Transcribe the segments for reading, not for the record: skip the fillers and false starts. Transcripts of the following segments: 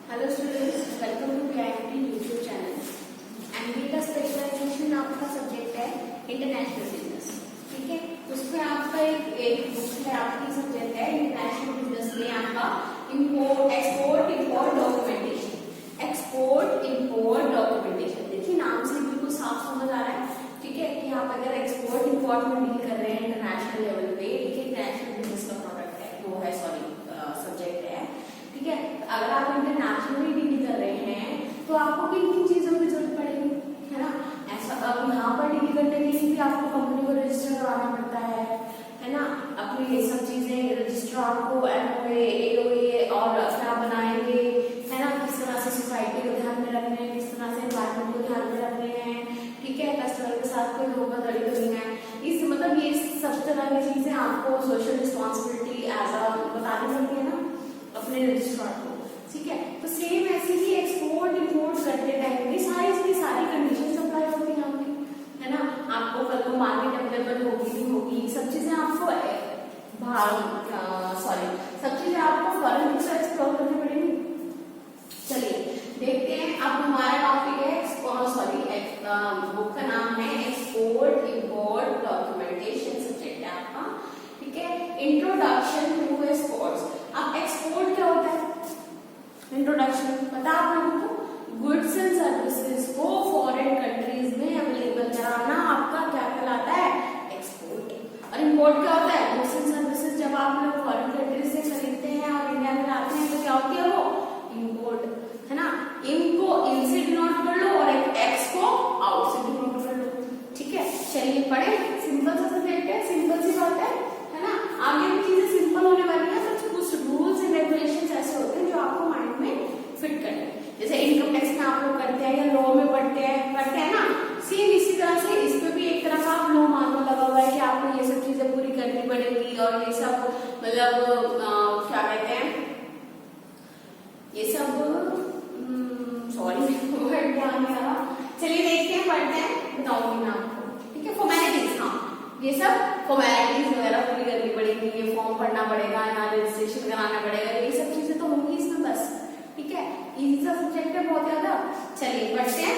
Hello students, welcome to KIMT YouTube channel. MBA का specialisation आपका subject है international business. ठीक है, उसमें आपका एक बुक है, आपकी सब्जेक्ट है इंटरनेशनल बिजनेस में आपका export import documentation. Export import documentation, देखिए नाम से बिल्कुल साफ समझ आ रहा है। ठीक है कि आप अगर एक्सपोर्ट इंपोर्ट में डील कर रहे हैं इंटरनेशनल लेवल पे, ठीक है, इंटरनेशनल बिजनेस का प्रोडक्ट है वो है, सॉरी सब्जेक्ट है। ठीक है, अगर आप इंटरनेशनली डील कर रहे हैं तो आपको किन किन चीजों की जरूरत पड़ेगी, है ना। ऐसा अब यहाँ पर डील करने के लिए भी आपको कंपनी को रजिस्टर कराना पड़ता है ना। अपनी ये सब चीजें रजिस्ट्रार को MOA, AOA और क्या बनाएंगे, है ना, किस तरह से सोसाइटी को ध्यान में रखना है, किस तरह से एनवायरमेंट को ध्यान में रखने हैं। ठीक है, कस्टमर के साथ कोई धोखाधड़ी करनी है, इस मतलब ये सब तरह की चीजें आपको सोशल रिस्पॉन्सिबिलिटी एज अ बतानी पड़ती है ना अपने रजिस्ट्रार को। ठीक है, तो सेम ऐसे ही एक्सपोर्ट इंपोर्ट करते टाइम भी सारी कंडीशन अप्लाई होती हैं आपकी, है ना। आपको कल को मार्केट अवेलेबल होगी सब चीजें आपको सब चीजें आपको फॉरेन से एक्सप्लोर करनी पड़ेगी। चलिए देखते हैं, अब हमारा टॉपिक है बुक का नाम है एक्सपोर्ट इंपोर्ट डॉक्यूमेंटेशन, सब्जेक्ट है आपका। ठीक है, इंट्रोडक्शन टू एक्सपोर्ट्स। अब एक्सपोर्ट क्या होता है, इंट्रोडक्शन पता आप लोगों को, गुड्स एंड सर्विसेज को फॉरेन कंट्रीज में अवेलेबल कराना आपका क्या कहलाता है, एक्सपोर्ट। और इंपोर्ट क्या होता है, गुड्स एंड सर्विसेज जब आप लोग फॉरेन कंट्रीज से खरीदते हैं और इंडिया में लाते हैं तो क्या होती है वो, इंपोर्ट, है ना। इनको इन से डिनोट कर लो और एक एक्स को आउट से डिनोट कर लो। ठीक है, चलिए पढ़े, सिंपल सा सब्जेक्ट है, सिंपल सी बात है ना। आगे भी चीजें सिंपल होने वाली है, तो कुछ रूल्स एंड रेगुलेशंस ऐसे होते हैं जो आपको माइंड में फिट करने हैं। जैसे इनकम टैक्स में आप लोग करते हैं या लॉ में पढ़ते हैं ना, सेम इसी तरह से इस पे भी एक तरह का आप लॉ मानना लगा हुआ है कि आपको ये सब चीजें पूरी करनी पड़ेगी और ये सब मतलब क्या कहते हैं, ये सब सॉरी वर्ड ध्यान नहीं आ रहा। चलिए देखते हैं, पढ़ते हैं, बताऊंगी मैं आपको। ठीक है, फॉर्मेलिटीज, हाँ ये सब फॉर्मेलिटीज वगैरह पूरी करनी पड़ेगी, ये फॉर्म भरना पड़ेगा, यहाँ रजिस्ट्रेशन कराना पड़ेगा, ये सब चीजें तो होंगी इसमें बस। ठीक है, इजी सा सब्जेक्ट है बहुत ज्यादा। चलिए पढ़ते हैं,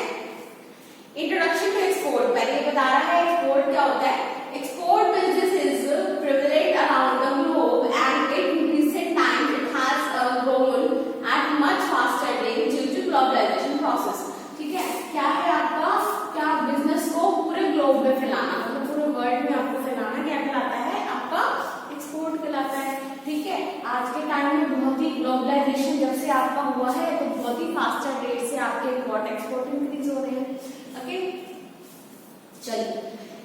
इंट्रोडक्शन टू एक्सपोर्ट। पहले ये बता रहा है एक्सपोर्ट क्या होता है। Export business is privilege around the globe and in recent times it has grown at much faster rate due to globalisation process. ठीक है, क्या है आपका, क्या बिजनेस को पूरे ग्लोब में फैलाना, मतलब पूरे वर्ल्ड में आपको फैलाना क्या कहलाता है, आपका एक्सपोर्ट कहलाता है। ठीक है, आज के टाइम में बहुत ही ग्लोबलाइजेशन जब से आपका हुआ है तो बहुत ही फास्टर रेट से आपके इम्पोर्ट एक्सपोर्ट इंक्रीज हो रहे हैं। ओके, चलिए,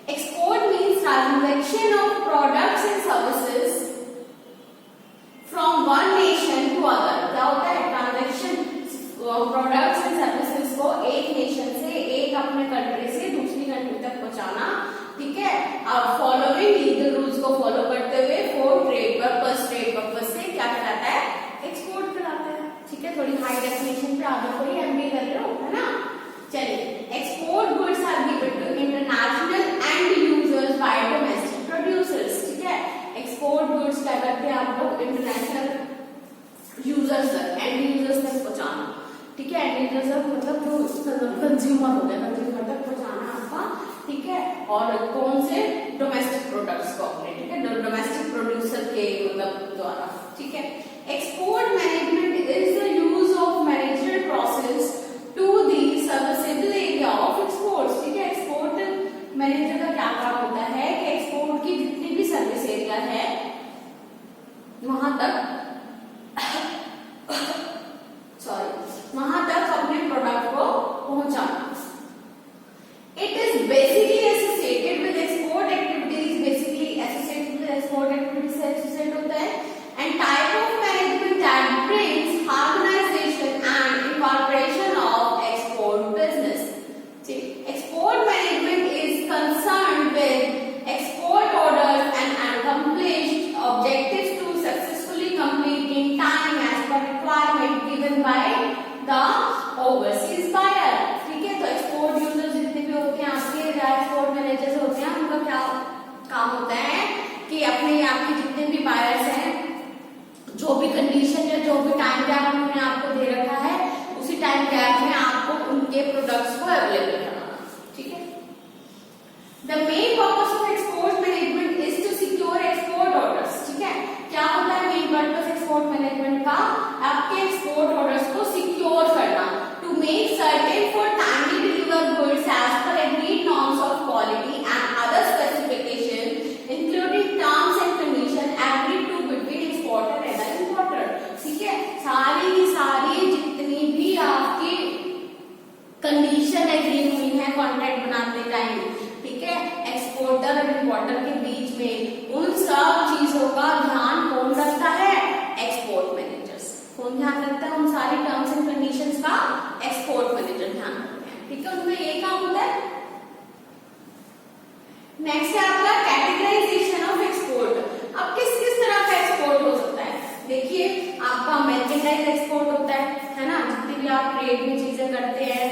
export means transaction of products and services from one nation to other. क्या होता है, ट्रांजैक्शन प्रोडक्ट्स एंड सर्विसेज को एक नेशन से, एक अपने कंट्री से दूसरी कंट्री तक पहुंचाना। ठीक है, अब फॉलोइंग लीगल रूल्स को फॉलो करते हुए फॉर ट्रेड पर्पस से क्या कहलाता है, एक्सपोर्ट कहलाता है। ठीक है, थोड़ी हाई डेफिनेशन पे आगे कोई एमबीए कर रहे हो, है ना। चलिए, export goods are given to international end users by domestic producers. ठीक है, एक्सपोर्ट गुड्स क्या करते हैं आप लोग, इंटरनेशनल यूजर्स तक, एंड यूजर्स तक पहुंचाना। ठीक है, एंड यूजर्स मतलब जो कंज्यूमर हो गया, कंज्यूमर तक पहुंचाना आपका। ठीक है, और कौन से, डोमेस्टिक प्रोडक्ट्स को अपने, ठीक है, डोमेस्टिक प्रोड्यूसर के मतलब द्वारा। ठीक है, export management is the use of management process to the serviceable area of exports. ठीक है, एक्सपोर्ट मैनेजर का क्या काम होता है कि एक्सपोर्ट की जितनी भी सर्विस एरिया है वहां तक अपने प्रोडक्ट को पहुंचाना। It is basically associated with export activities, basically associated with export activities से एसोसिएट होता है। And type of management that brings harmonisation and incorporation of export business. Export management is concerned with export orders and unaccomplished objectives to successfully complete in time as per requirement given by the overseas buyer. ठीक है, तो export users जितने भी होते हैं आपके, export managers होते हैं, उनका क्या काम होता है कि अपने आपके जितने भी बायर्स हैं, जो भी कंडीशन या जो भी टाइम उन्होंने आपको दे रखा है सारी की सारी जितनी भी आपकी कंडीशन एग्री हुई है कॉन्ट्रैक्ट बनाते टाइम, ठीक है, एक्सपोर्टर और इंपोर्टर के बीच में, उन सब चीजों का ध्यान कौन रखता है? Export managers. कौन ध्यान रखता है? उन सारी टर्म्स एंड कंडीशंस का एक्सपोर्ट मैनेजर ध्यान रखते हैं, ठीक है, उनमें ये काम होता है। नेक्स्ट है आपका कैटेगराइजेशन ऑफ एक्सपोर्ट। अब किस किस तरह का एक्सपोर्ट हो सकता है? देखिए, आपका मर्केंडाइज एक्सपोर्ट होता है ना, जितनी भी आप ट्रेड में चीजें करते हैं,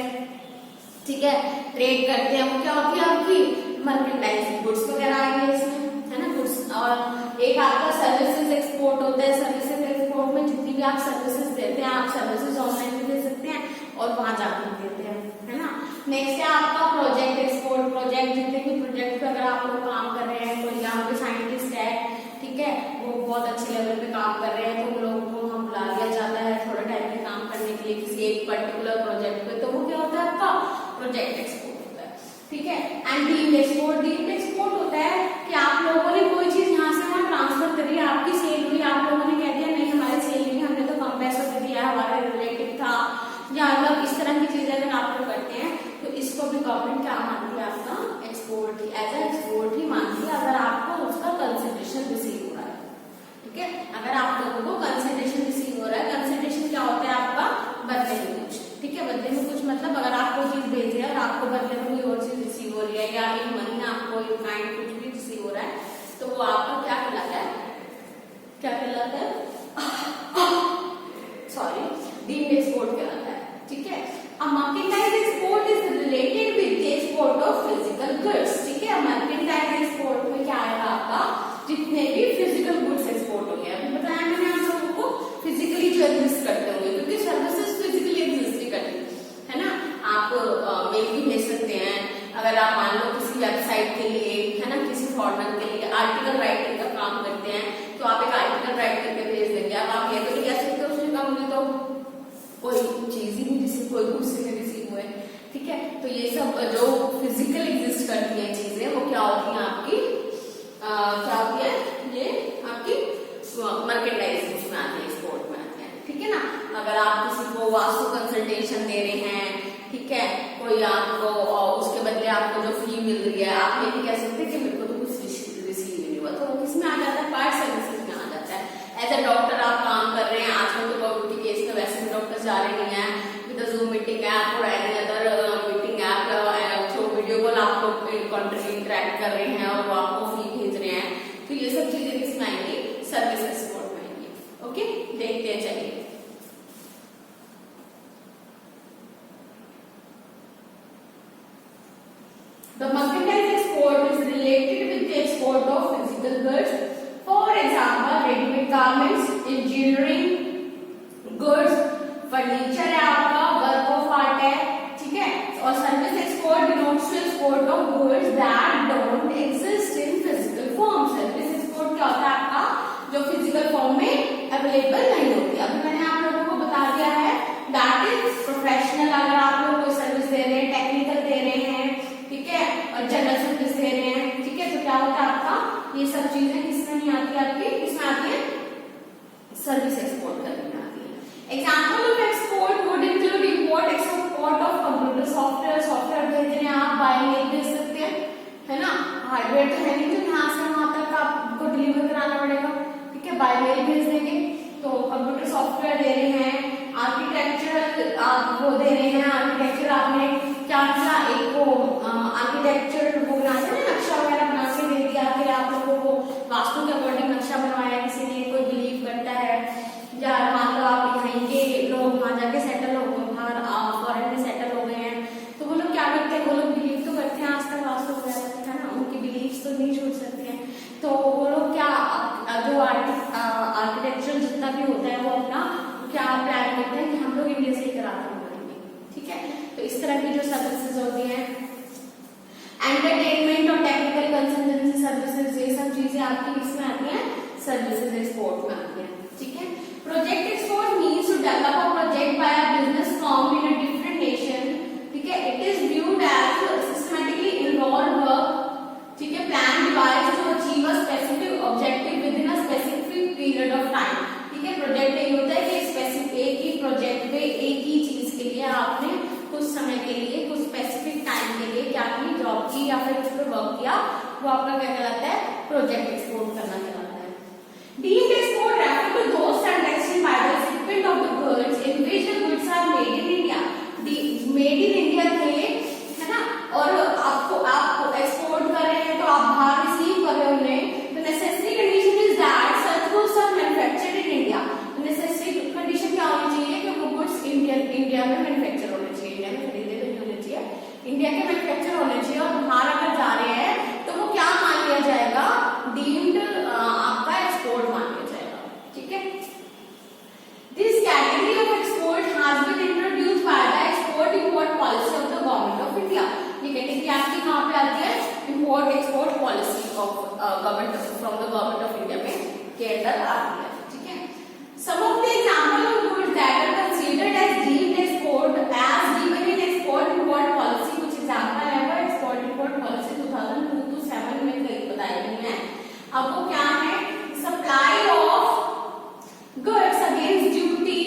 ठीक है, ट्रेड करते हैं, वो क्या होती है आपकी मर्केंडाइज, गुड्स वगैरह आएंगे इसमें, है ना, गुड्स। और एक आपका सर्विसेज एक्सपोर्ट होता है। सर्विसेज एक्सपोर्ट में जितनी भी आप सर्विसेज देते हैं, आप सर्विसेज ऑनलाइन भी दे सकते हैं और वहां जाकर देते हैं, है ना। नेक्स्ट है आपका प्रोजेक्ट एक्सपोर्ट। प्रोजेक्ट, जितने भी प्रोजेक्ट पे अगर आप लोग काम कर रहे हैं, कोई यहाँ पे साइंटिस्ट है, ठीक है, वो बहुत अच्छे लेवल पे काम कर रहे हैं, तो उन लोगों को हम बुला लिया जाता है थोड़ा टाइम पे काम करने के लिए किसी एक पर्टिकुलर प्रोजेक्ट पे, तो वो क्या होता है आपका प्रोजेक्ट एक्सपोर्ट होता है, ठीक है। And deemed export. Deemed export होता है कि आप लोगों ने कोई चीज यहाँ से वहां ट्रांसफर करी, आपकी सेल हुई, आप लोगों ने कह दिया नहीं हमारी सेल नहीं, हमने तो कम पैसों पे दिया, हमारे रिलेटिव था, या मतलब इस तरह की चीजें अगर आप लोग करते हैं तो इसको भी गवर्नमेंट क्या मानती है? आपका एक्सपोर्ट ही, एज ए एक्सपोर्ट ही मानती है, अगर आपको उसका कंसिडरेशन रिसीव हो रहा है, ठीक है। अगर आप लोगों को कंसिडरेशन रिसीव हो रहा है, कंसिडरेशन क्या होता है आपका? बदले में कुछ, ठीक है, बदले में कुछ मतलब अगर आप कोई चीज भेज रहे हैं और आपको बदले में कोई और चीज रिसीव हो रही है, या इन मनी आपको इन काइंड कुछ भी रिसीव हो रहा है, तो वो आपका क्या कहलाता है? क्या कहलाता है? सॉरी, डीम्ड एक्सपोर्ट कहलाता है, ठीक है। Merchandise export is related with the export of physical goods, ठीक है। मर्केंडाइज एक्सपोर्ट में क्या आएगा आपका? जितने भी फिजिकल गुड्स एक्सपोर्ट हो गए, अभी बताया मैंने आप लोगों को, फिजिकली जो एग्जिस्ट करते होंगे, क्योंकि सर्विसेज फिजिकली एग्जिस्ट ही करती है ना। आप मेल भी भेज सकते हैं, अगर आप मान लो किसी वेबसाइट के लिए, है ना, किसी फॉर्मर के लिए आर्टिकल राइटिंग का काम करते हैं, तो आप एक आर्टिकल राइट करके भेज देंगे। अब आप ये तो नहीं कह सकते उसने कहा मुझे तो कोई चीज ही नहीं रिसीव, कोई गुड्स ही नहीं रिसीव हुए, ठीक है। तो ये सब जो फिजिकल एग्जिस्ट करती है चीजें, वो क्या होती है आपकी? क्या होती है? ये आपकी मर्केंडाइज उसमें आती है, एक्सपोर्ट में आती है, ठीक है ना। अगर आप किसी को वास्तु कंसल्टेशन दे रहे हैं, ठीक है, कोई आपको उसके बदले आपको जो फी मिल रही है, आप ये नहीं कह सकते कि मेरे को तो कुछ रिसीव नहीं हुआ, तो वो किसमें आ जाता है? पार्ट सर्विसेज में आ जाता है। एज ए डॉक्टर आप काम कर रहे हैं, आजकल तो कोविड के केस में वैसे भी डॉक्टर जा रहे नहीं है, विद जूम मीटिंग ऐप और any other meeting app through video call आप लोग इंटरेक्ट कर रहे हैं और वो आपको फी भेज रहे हैं, तो ये सब चीजें किसमें आएंगी? सर्विस एक्सपोर्ट में आएंगी, ओके। देखते हैं, चलिए। The merchandise export is related with the export of physical goods. For example, ready-made garments, engineering goods, furniture है आपका, work of art है, ठीक है। और service export denotes the export of goods that don't exist in physical form. Service export क्या होता है आपका? जो physical form में available नहीं होती। अभी मैंने आप लोगों को बता दिया है, that is professional। अगर आप लोग कोई सर्विस दे रहे हैं, टेक्निकल दे रहे हैं, ठीक है, और जनरल सर्विस दे रहे हैं, ठीक है, तो क्या होता है आपका? ये सब चीजें किसमें नहीं आती आपकी? किसमें आती है? सर्विस एक्सपोर्ट करने में आती है। Example of export would include import export of computer software. Software भेज रहे हैं आप, बाय मेल भेज सकते हैं, है ना। हार्डवेयर तो है नहीं जो यहाँ से वहां तक आपको डिलीवर कराना पड़ेगा, ठीक है, बाय मेल भेज देंगे। तो कंप्यूटर सॉफ्टवेयर दे रहे हैं, आर्किटेक्चरल आप वो दे रहे हैं, आर्किटेक्चर आपने क्या किया? एक को आर्किटेक्चर वो बनाते हैं, नक्शा वगैरह बना के दे दिया, फिर आप लोगों को वास्तु के अकॉर्डिंग नक्शा बनवाया किसी ने, कोई बिलीव करता है, या मान लो आप यहाँ के लोग वहां जाके सेटल हो गए, बाहर फॉरेन में सेटल हो गए हैं, तो वो लोग क्या करते हैं? वो लोग बिलीव तो करते हैं आज तक वास्तु वगैरह, है ना, उनकी बिलीव तो नहीं छूट सकती है, तो वो लोग क्या जो आर्किटेक्चर जितना भी होता है वो अपना क्या प्लान करते हैं कि हम लोग इंडिया से ही करा कर बनाएंगे, ठीक है। तो इस तरह की जो सर्विसेज होती हैं, एंटरटेनमेंट और टेक्निकल कंसल्टेंसी सर्विसेज, ये सब चीजें आपकी किसमें आती हैं? सर्विसेज एक्सपोर्ट में आती हैं, ठीक है। Project export means to develop a project by a business firm in a different nation, ठीक है। It is viewed as systematically involve work, ठीक है, plan device to achieve a specific objective within a specific period of time, ठीक है। Project ये होता है कि world in which the goods are made in India, made in India थे, है ना, और आप एक्सपोर्ट कर रहे हैं तो आप बाहर रिसीव कर रहे हो उन्हें, तो necessary condition is that such goods are manufactured in India. तो नेसेसरी कंडीशन क्या होनी चाहिए कि वो गुड्स इंडिया में मैन्युफैक्चर होने चाहिए, इंडिया में खरीदे नहीं होने चाहिए, इंडिया के मैन्युफैक्चर होने चाहिए, और बाहर अगर जा रहे हैं तो वो क्या मान लिया जाएगा, डीम्ड आपका एक्सपोर्ट मान लिया जाएगा। ठीक है, this category of export has been introduced by the export import policy of the government of India. ये कैटेगरी आपकी कहाँ पे आती है, import export policy of government from the government of India में के अंदर आती है। ठीक है, some of the example of goods that are considered as deemed export as given in export import policy, कुछ एग्जांपल है वो एक्सपोर्ट इंपोर्ट पॉलिसी 2002 to 7 में कई बताई गई है। अब वो क्या है, supply of goods against duty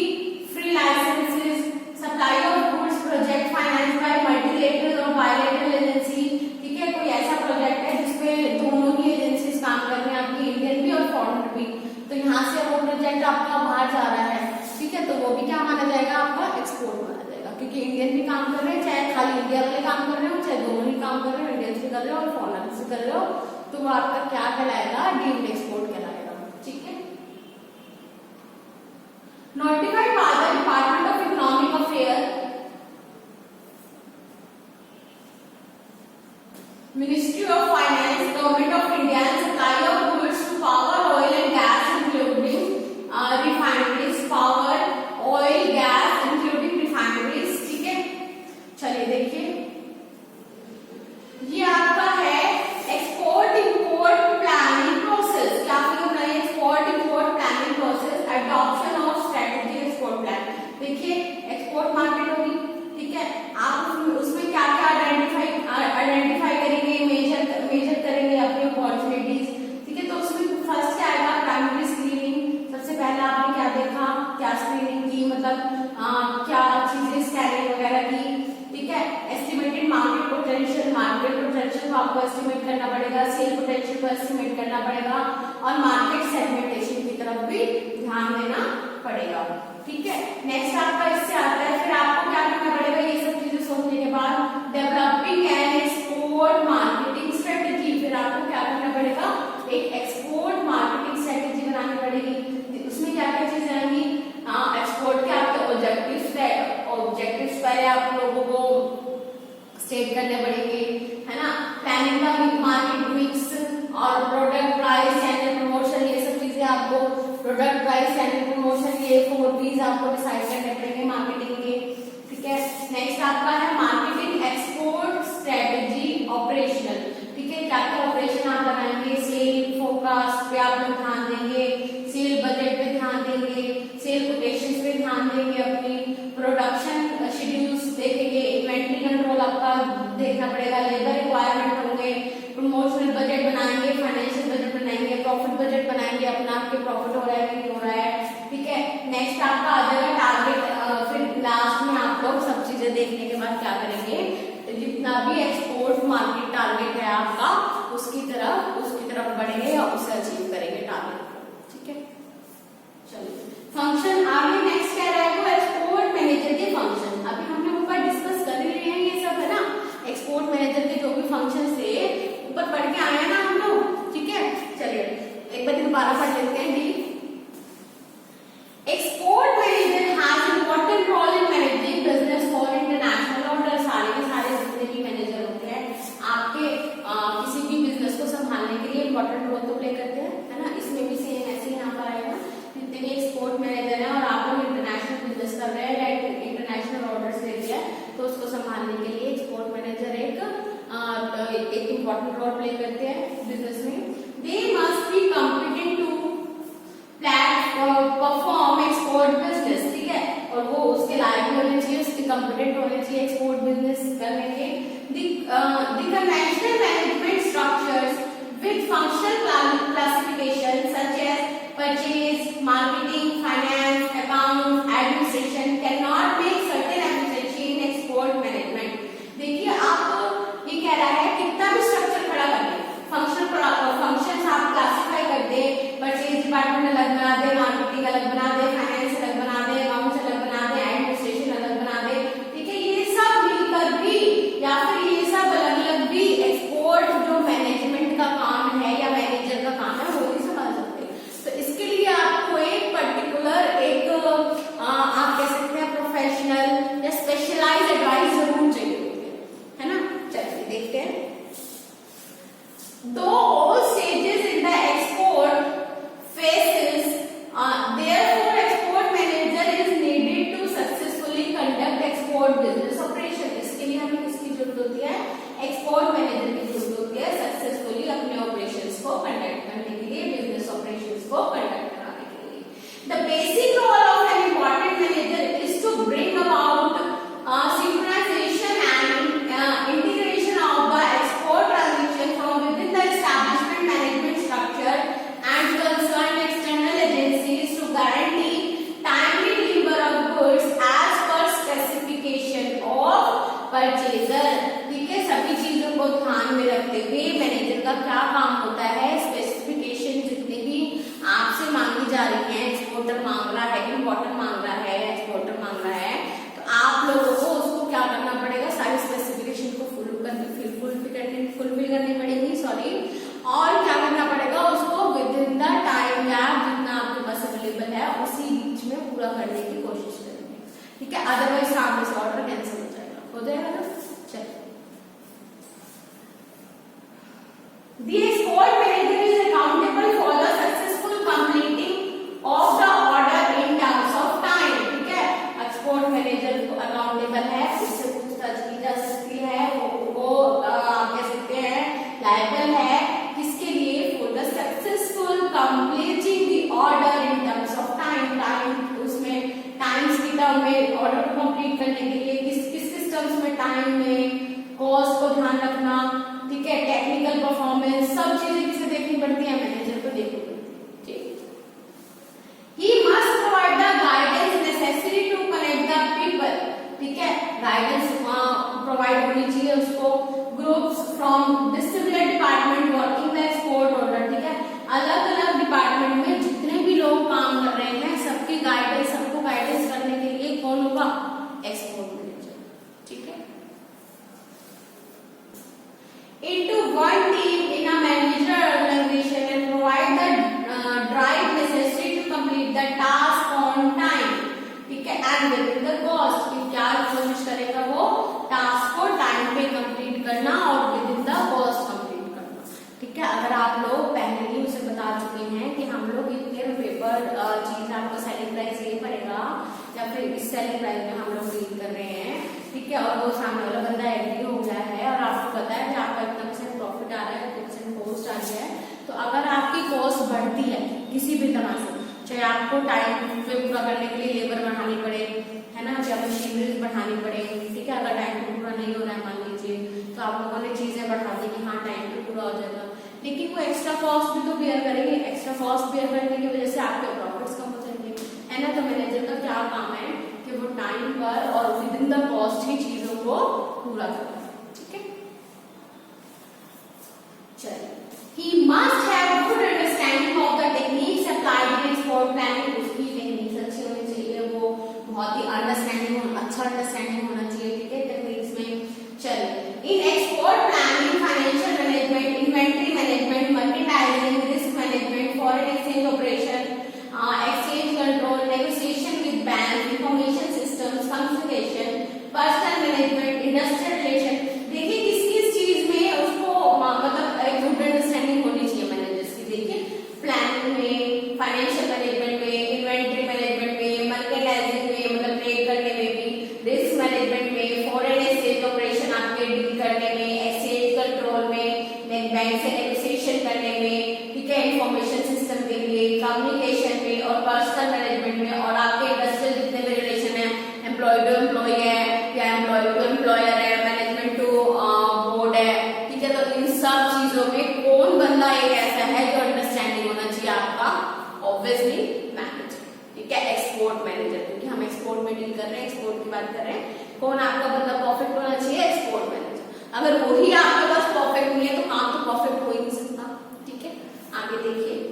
free licences, supply of goods project finance by multilateral और बायलैटरल एजेंसी। ठीक है, कोई ऐसा प्रोजेक्ट है जिसमें दोनों ही एजेंसीज काम कर रही हैं, आपकी इंडियन भी और फॉरेन भी, तो यहाँ से वो प्रोजेक्ट आपका बाहर जा रहा है। ठीक है, तो वो भी क्या माना जाएगा, आपका एक्सपोर्ट माना जाएगा, क्योंकि इंडियन भी काम कर रहे हैं, चाहे खाली इंडिया वाले काम कर रहे हो, चाहे दोनों ही काम कर रहे हो, इंडियन भी कर रहे हो और फॉरेनर भी कर रहे हो, तो वो आपका क्या कहलाएगा, डीम्ड एक्सपोर्ट कहलाएगा। ठीक है, notified by the department of economic affair, ministry of finance, government of India, supply of goods to power oil and gas including refineries, power oil gas including refineries. ठीक है, चलिए देखिए, ये आपका है एक्सपोर्ट इंपोर्ट प्लानिंग प्रोसेस। क्या होना है, export import planning process, adoption of strategy export plan. देखिए, एक्सपोर्ट मार्केट होगी, ठीक है, आप उसमें क्या क्या आइडेंटिफाई करेंगे, मेजर करेंगे अपनी अपॉर्चुनिटीज। ठीक है, तो उसमें फर्स्ट क्या आएगा, प्राइमरी स्क्रीनिंग। सबसे पहले आपने क्या देखा, क्या स्क्रीनिंग की, मतलब क्या चीजें स्कैनिंग वगैरह की। ठीक है, एस्टिमेटेड मार्केट पोटेंशियल को आपको एस्टिमेट करना पड़ेगा, सेल पोटेंशियल को एस्टिमेट करना पड़ेगा, और मार्केट सेगमेंटेशन की तरफ भी ध्यान देना पड़ेगा। ठीक है, नेक्स्ट आपका इससे आता है, फिर आपको क्या करना पड़ेगा, ये सब चीजें सोचने के बाद developing and export marketing strategy. फिर आपको क्या करना पड़ेगा, एक एक्सपोर्ट मार्केटिंग स्ट्रेटेजी बनानी पड़ेगी। उसमें क्या क्या चीजें आएंगी, एक्सपोर्ट के आपके ऑब्जेक्टिव्स पहले आप लोगों को स्टेट करने पड़ेंगे, है ना, प्लानिंग का मार्केट मिक्स और प्रोडक्ट प्राइस चैनल प्रमोशन, ये सब चीजें आपको, प्रोडक्ट प्राइस चैनल प्रमोशन, ये 4 P's आपको डिसाइड करने पड़ेंगे मार्केटिंग के। ठीक है, नेक्स्ट आपका है मार्केटिंग एक्सपोर्ट स्ट्रेटेजी ऑपरेशनल। ठीक है, क्या क्या ऑपरेशन आप बनाएंगे, सेल फोरकास्ट पे आप लोग ध्यान देंगे, सेल बजट पे ध्यान देंगे, सेल कोटेशंस पे ध्यान देंगे, अपनी प्रोडक्शन शेड्यूल्स देखेंगे, इन्वेंटरी कंट्रोल आपका देखना पड़ेगा, लेबर रिक्वायरमेंट होंगे, प्रमोशनल बजट बनाएंगे, फाइनेंशियल बजट बनाएंगे, प्रॉफिट बजट बनाएंगे, अपना आपके प्रॉफिट हो रहा है कि नहीं हो रहा है। ठीक है, नेक्स्ट आपका आ जाएगा टारगेट। फिर लास्ट में आप लोग सब चीजें देखने के बाद क्या करेंगे, जितना भी एक्सपोर्ट मार्केट टारगेट है आपका, उसकी तरफ बढ़ेंगे और उसे अचीव करेंगे टारगेट। ठीक है, चलिए फंक्शन आगे नेक्स्ट क्या रहेगा, एक्सपोर्ट मैनेजर के फंक्शन। अभी हमने ऊपर डिस्कस कर रहे हैं ये सब, है ना, एक्सपोर्ट मैनेजर के जो भी फंक्शन थे ऊपर पढ़ के आए हैं ना हम लोग। ठीक है, चलिए एक बार दोबारा पढ़ लेते हैं। Export manager has important role in managing business for international order. सारे के सारे जितने भी मैनेजर होते हैं आपके किसी भी बिजनेस को संभालने के लिए इंपॉर्टेंट रोल तो प्ले करते हैं, है ना। इसमें भी सेम ऐसे ही यहाँ पर आएगा, जितने भी एक्सपोर्ट मैनेजर है और आप लोग इंटरनेशनल बिजनेस कर रहे हैं, इंटरनेशनल ऑर्डर्स ले रहे हैं, तो उसको संभालने के लिए एक्सपोर्ट मैनेजर एक इंपॉर्टेंट रोल प्ले करते हैं बिजनेस में। They must be competent to perform export business. ठीक है, और वो उसके लायक होने चाहिए, उसके कॉम्पिटेंट होने चाहिए एक्सपोर्ट बिजनेस करने के। The conventional management structures with functional classification such as purchase, marketing, finance, account, administration can not make certain efficiency in export management. देखिए, आप ये कह रहा है कितना भी स्ट्रक्चर खड़ा कर दे, फंक्शंस आप क्लासिफाई कर दे, परचेज डिपार्टमेंट अलग बना दे, मार्केटिंग अलग बना दे, फाइनेंस अलग बना दे, अकाउंट्स अलग बना परचेजर, ठीक है। सभी चीजों को ध्यान में रखते हुए मैनेजर का क्या काम होता है, स्पेसिफिकेशन जितनी भी आपसे मांगी जा रही है, एक्सपोर्टर मांग रहा है, इम्पोर्टर मांग रहा है, एक्सपोर्टर मांग रहा है, तो आप लोगों को उसको क्या करना पड़ेगा, सारी स्पेसिफिकेशन को फुलफिल करनी पड़ेगी, सॉरी। और क्या करना पड़ेगा, उसको with in the time gap जितना आपके पास अवेलेबल है उसी बीच में पूरा करने की कोशिश करेंगे, ठीक है। अदरवाइज सामने से ऑर्डर कैंसिल हो जाएगा ना। चलिए, The export manager is accountable for the successful completing of the order in terms of time, ठीक है। एक्सपोर्ट मैनेजर को अकाउंटेबल है, उससे पूछताछ की जा सकती है, वो कह सकते हैं लायबल है, किसके लिए, for the successful completing the order in terms of time, time उसमें टाइम्स की टर्म में ऑर्डर को कंप्लीट करने के लिए किस टर्म्स में, टाइम में, कॉस्ट को ध्यान रखना, ठीक है, टेक्निकल परफॉर्मेंस, सब चीजें किसे देखनी पड़ती है, मैनेजर को देखनी पड़ती है, ठीक। He must provide the guidance necessary to connect the people, ठीक है। गाइडेंस प्रोवाइड होनी चाहिए उसको, groups from distributed department working the export order, ठीक है। अलग अलग डिपार्टमेंट में जितने भी लोग काम कर रहे हैं सबकी गाइडेंस, सबको गाइडेंस करने के लिए कौन होगा, एक्सपोर्ट मैनेजर, ठीक है। Into one team in a manager organization and provide the drive necessary to complete the task on time, ठीक है, and within the cost, कि क्या कोशिश करेगा वो टास्क को टाइम पे कंप्लीट करना और with in the cost complete करना, ठीक है। अगर आप लोग पहले ही उसे बता चुके हैं कि हम लोग इतने पेपर चीज आपको सेलिंग प्राइस ये पड़ेगा या फिर इस सेलिंग प्राइस में हम लोग डील कर रहे हैं, ठीक है, और वो सामने वाला बंदा एग्री हो गया है और आपको पता है कि आपका इतना % प्रॉफिट आ रहा है, इतना % कॉस्ट आ रही है, तो अगर आपकी कॉस्ट बढ़ती है किसी भी तरह से, चाहे आपको टाइम पे पूरा करने के लिए लेबर बढ़ानी पड़े, है ना, चाहे मशीनरीज बढ़ानी पड़े, ठीक है, अगर टाइम पे पूरा नहीं हो रहा है मान लीजिए, तो आप लोगों ने चीजें बढ़ा दी कि हाँ टाइम पे पूरा हो जाएगा, लेकिन वो एक्स्ट्रा कॉस्ट भी तो बियर करेंगे, एक्स्ट्रा कॉस्ट बियर करने की वजह से आपके प्रॉफिट्स कम हो जाएंगे, है ना। तो मैनेजर का क्या काम है कि वो टाइम पर और विद इन द कॉस्ट ही चीजों को पूरा करता है, ठीक है। चलिए, he must have good understanding of the techniques applied in export planning, उसकी टेक्निक्स अच्छी होनी चाहिए, वो बहुत ही अच्छा अंडरस्टैंडिंग होना चाहिए, ठीक है, टेक्निक्स में। चलिए, in export planning, financial management, inventory management, merchandising, risk management, foreign exchange operation, exchange control, negotiation with banks, information systems, communication, personal management, industrial relation, देखिए किस किस चीज में उसको मतलब एक गुड अंडरस्टैंडिंग होनी चाहिए मैनेजर्स की। देखिए प्लानिंग में, फाइनेंशियल मैनेजमेंट में, इन्वेंटरी मैनेजमेंट में, मर्केंडाइजिंग में मतलब ट्रेड करने में भी, रिस्क मैनेजमेंट में, फॉरेन एक्सचेंज ऑपरेशन आपके डील करने में, एक्सचेंज कंट्रोल में, बैंक से नेगोशिएशन करने में, ठीक है, इंफॉर्मेशन सिस्टम के लिए, कम्युनिकेशन में और पर्सनल मैनेजमेंट में, और आपके इंडस्ट्रियल जितने भी रिलेशन है, एम्प्लॉय टू एम्प्लॉय है या एम्प्लॉय टू एम्प्लॉयर है, मैनेजमेंट टू बोर्ड है, ठीक है। तो इन सब चीजों में कौन बंदा एक ऐसा है जो अंडरस्टैंडिंग होना चाहिए आपका, ऑब्वियसली मैनेजर, ठीक है, एक्सपोर्ट मैनेजर, क्योंकि हम एक्सपोर्ट में डील कर रहे हैं, एक्सपोर्ट की बात कर रहे हैं, कौन आपका बंदा परफेक्ट होना चाहिए, एक्सपोर्ट मैनेजर। अगर वही आपके पास परफेक्ट नहीं है तो काम तो परफेक्ट हो ही नहीं सकता, ठीक है। आगे देखिए,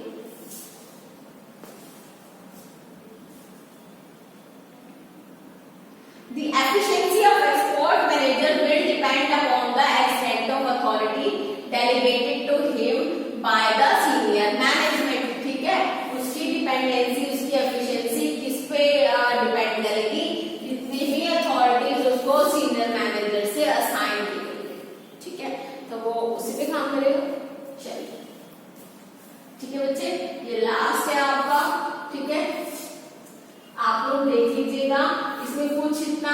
the efficiency of export manager will depend upon the extent of authority delegated to him by the senior management, ठीक है। उसकी डिपेंडेंसी, उसकी एफिशिएंसी किस पे डिपेंड करेगी, जितनी भी अथॉरिटीज उसको सीनियर मैनेजर से असाइन की गई, ठीक है, तो वो उसी पे काम करेगा। चलिए, ठीक है बच्चे, ये लास्ट है आपका, ठीक है, आप लोग देख लीजिएगा, इसमें कुछ इतना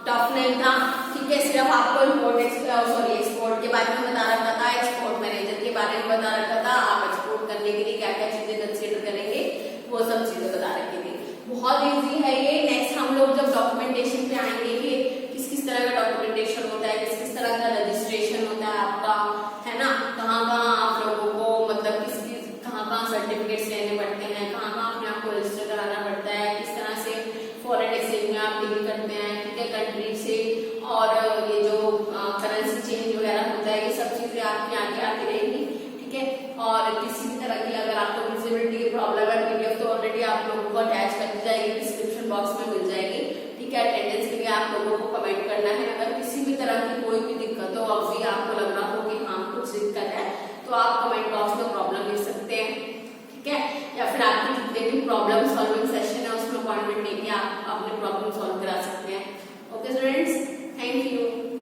टफ नहीं था, ठीक है, सिर्फ आपको एक्सपोर्ट के बारे में बता रखा था, एक्सपोर्ट मैनेजर के बारे में बता रखा था, आप एक्सपोर्ट करने के लिए क्या क्या चीजें कंसीडर करेंगे वो सब चीजें बता रखी थी। बहुत इजी है ये। नेक्स्ट हम लोग जब डॉक्यूमेंटेशन पे आएंगे कि किस किस तरह का डॉक्यूमेंटेशन होता है, किस किस तरह का रजिस्ट्रेशन होता है आपका, है ना, कहाँ कहाँ आप लोगों को मतलब कहाँ कहाँ सर्टिफिकेट्स लेने पड़ते हैं, कहाँ कहाँ अपने आप को रजिस्टर कराना पड़ता है, किस तरह से फॉरेन एक्सचेंज में आप डील करते हैं, ठीक है, कंट्री से, और ये जो करेंसी चेंज वगैरह होता है, ये सब चीजें आपके आगे आती रहेंगी, ठीक है। और किसी भी तरह की अगर आपको विजिबिलिटी की प्रॉब्लम है, पीडीएफ तो ऑलरेडी आप लोगों को अटैच कर दी जाएगी, डिस्क्रिप्शन बॉक्स में मिल जाएगी, ठीक है। अटेंडेंस के लिए आप लोगों को कमेंट करना है। अगर किसी भी तरह की कोई भी दिक्कत हो, अभी आपको लग रहा हो कि हाँ कुछ दिक्कत है, तो आप कमेंट बॉक्स में प्रॉब्लम लिख सकते हैं, ठीक है। या फिर आपके जितने भी प्रॉब्लम सॉल्विंग सेशन है उसमें अपॉइंटमेंट लेके आप अपने प्रॉब्लम